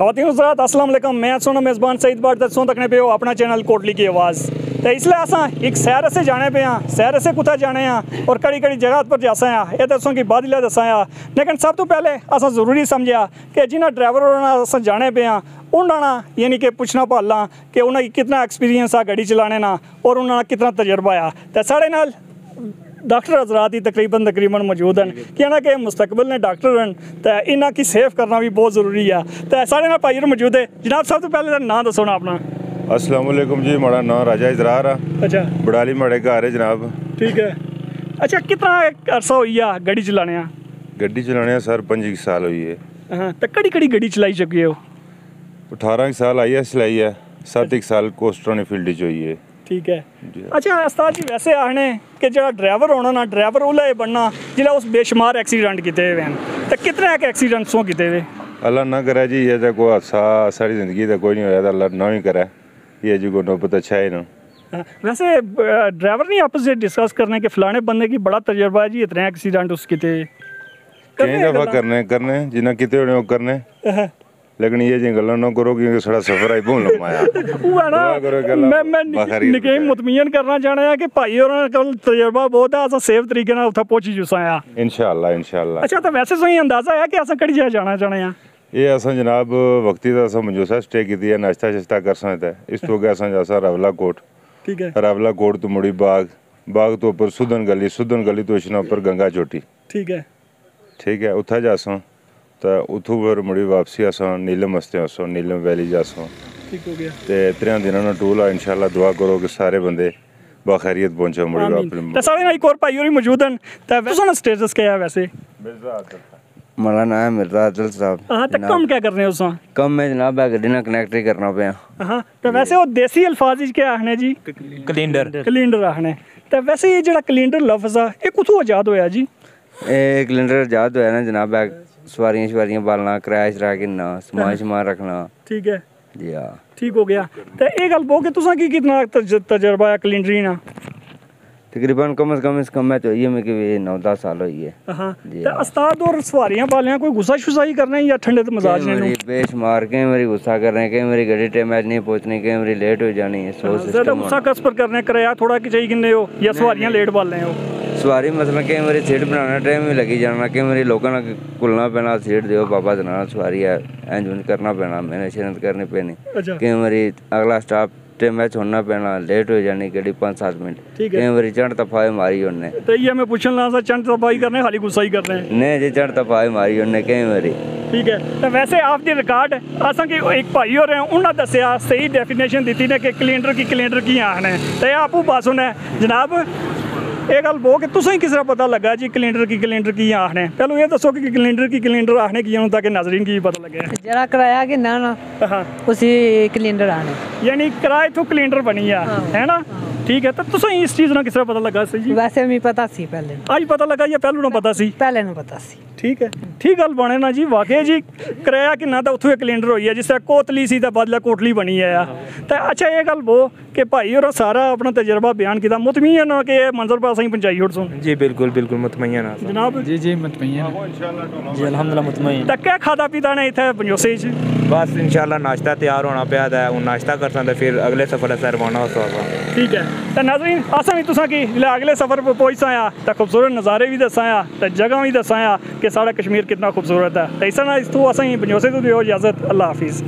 ख़वातीन हज़रात अस्सलाम वालेकुम। मैं सोना मेज़बान सईद बाट दसों तकने पे हो अपना चैनल कोटली की आवाज़। तो इसलिए असा एक सैर से जाने पे हाँ, सैर से कुत्ता जाने हाँ और कड़ी कड़ी जगह पर जासा हाँ, ये दसों की बादला दसा हाँ। लेकिन सब तो पहले असा ज़रूरी समझा कि जिन्हें ड्राइवर अस जाने पे हाँ उन्होंने यानी कि पुछना भालना कि उन्हें कितना एक्सपीरियंस आ गड्डी चलाने ना और उन्होंने कितना तजर्बा आ। तो साढ़े नाल डॉक्टर हजरात ही तकरीबन मौजूद हैं कि ना कि मुस्तकबिल ने डॉक्टर हैं तो इन्हों की सेफ करना भी बहुत ज़रूरी है। तो साढ़े नाल भाई मौजूद है। जनाब सब तो पहले नाम दसो ना अपना। अस्सलाम वालेकुम जी, मेरा नाम राजा इजरार है। अच्छा, बड़ाली माड़े घर है जनाब। ठीक है। अच्छा, कितना अरसा हुई है गड्डी चलाने? गड्डी चलाने सर 5 साल हुई है। हाँ, तो कड़ी कड़ी गड्डी चलाई चुकी हो? 18 साल आई है चलाई है, 7 साल कोस्टरों फील्ड च हुई है। ठीक है। अच्छा उस्ताद जी, वैसे आखने कि जो ड्राइवर होना ना, ड्राइवर उल्ले बनना जिला उस बेशुमार एक्सीडेंट किए हुए हैं, तो कितने एक्सीडेंट्स हो किए हुए? अल्लाह ना करे जी, ये तो कोई हादसा सारी ज़िंदगी का कोई नहीं होया, अल्लाह ना ही करे, ये जी को नौबत अच्छा है ना। वैसे ड्राइवर नहीं आपस में डिस्कस करने के फलाने बंदे की बड़ा तजर्बा है जी, इतने एक्सीडेंट उस किते कई दफ़ा करने जिन्हें किते होने वो करने, लेकिन ये जी गल्ला ना करो क्योंकि सारा सफर आई बहुत लंबा है। वो है ना, मैं निके मुतमियन करना चाहना है कि भाई और कल तजर्बा बहुत है, असा सेफ तरीके नाल उत्थे पहुंची जुसाया इंशाअल्लाह। अच्छा, तो वैसे सही अंदाजा है कि असा कड़ी जगह जाना चाहने हैं? ये असा जनाब वक्ती का असा मंजूसा स्टे की है, नाश्ता शस्ता कर सकते हैं। इस तो अगर असा जासा रावला कोट, ठीक है, रावला कोट तो मुड़ी बाग तो ऊपर सुदन गली तो इतना ऊपर गंगा चोटी, ठीक है उत्थे जासा तो उतों फिर मुड़ी वापसी आसा नीलम हस्ते आसो, नीलम वैली जासो। ठीक हो गया। ते 3 दिनों का टूर आ, इंशाल्लाह दुआ करो कि सारे बंदे बाखैरियत पहुंचे मुड़ी वापस। तो सारे एक और भाई और मौजूद हैं। तो वैसे स्टेटस क्या है वैसे? मेरा नाम है मिर्जा आदिल साहब। हाँ, तो कम क्या करने उस? कम में जनाब गड्डी ना कनेक्ट ही करना पे। हाँ, तो वैसे वो देसी अल्फाज क्या आखने जी? कलिंडर आखने। तो वैसे ये जो कलिंडर लफ्ज़ है ये कुत्थों आजाद होया जी? ये कलिंडर आजाद होया ना जनाब, सवारियां बालना, किराया शराया किन्ना, समान रखना। ठीक है जी हाँ, ठीक हो गया। तो ये गल बो कि तुसा की कितना तजर्बा है कलिंडरी ना? तकरीबन कम से कम इस कम में तो ये में कि 9-10 साल हुई है। हाँ, तो उस्ताद और सवारियां बालियां कोई गुस्सा शुस्सा ही करना है या ठंडे तो मजाज ने? बेशुमार कई मेरी गुस्सा कर रहे हैं, कई मेरी गड्डी टाइम नहीं पहुंचनी, कई मेरी लेट हो जानी है। ज़्यादा गुस्सा कस पर करने किराया थोड़ा कि चाहिए किन्ने हो या सवारियां लेट बाल रहे हो? सवारी मतलब कई मेरी सीट बनाना टाइम भी लगी जाना, कई मेरी लोगों ने कुलना पैना सीट दो बाबा देना सवारी है इंज करना पैना, मैंने मेहनत करनी पैनी। कई मेरी अगला स्टॉप टाइम में छोड़ना पैना, लेट हो जानी गड्डी 5-7 मिनट। कई मेरी चढ़ तपाई मारी उन्ने। तो ये मैं पूछन ला सा चढ़ तपाई करने खाली गुस्सा ही करने? नहीं जी, चढ़ तपाई मारी उन्ने कई मेरी। ठीक है। तो वैसे आप दी रिकॉर्ड असा कि एक भाई हो रहे हैं उन्होंने दसिया सही डेफिनेशन दी ने कि कलिंडर की आखने, तो आपू बस उन्हें जनाब ये गल बो कि तुसें किस तरह पता लगा जी कलिंडर की आखने? पहले ये दसो कि कलिंडर आखने की ताकि नाजरीन की पता लगे। जरा किराया कि ना उसी कलिंडर आने, यानी किराए तो कलिंडर बनी है ना? ठीक है। तो तुसें इस चीज़ ना किस तरह पता लगा सी जी? वैसे मैं पता सी पहले, आज पता लगा या पहलू ना पता सी? पहले ना पता सी। ठीक है, ठीक गल बने ना जी। वाकई जी किराया किन्ना तो उत्थों कलिंडर होई है, जिस तरह कोतली सी तो बदला कोटली बनी है। तो अच्छा ये गल बो कि भाई और सारा अपना तजर्बा बयान किया, मुतमईन हो कि मंजर पर असें पहुंचाई उड़ सुन? जी बिल्कुल मुतमईन है जनाब। जी मुतमईन जी, अल्हम्दुलिल्लाह मुतमईन। तो क्या खादा पीता ने इतने पंजोसे? बस इंशाल्लाह नाश्ता तैयार होना पाया है, हूँ नाश्ता कर सकते फिर अगले सफर से रवाना हो सकता। ठीक है। तो नाज़रीन असें भी तुसां की अगले सफ़र पर पहुंच आया तो खूबसूरत नज़ारे भी दसाया तो जगह भी दसाया कि साढ़ा कश्मीर कितना खूबसूरत है। तो इस तरह इस तो असें पंजोसे तो दियो इजाज़त। अल्लाह हाफिज़।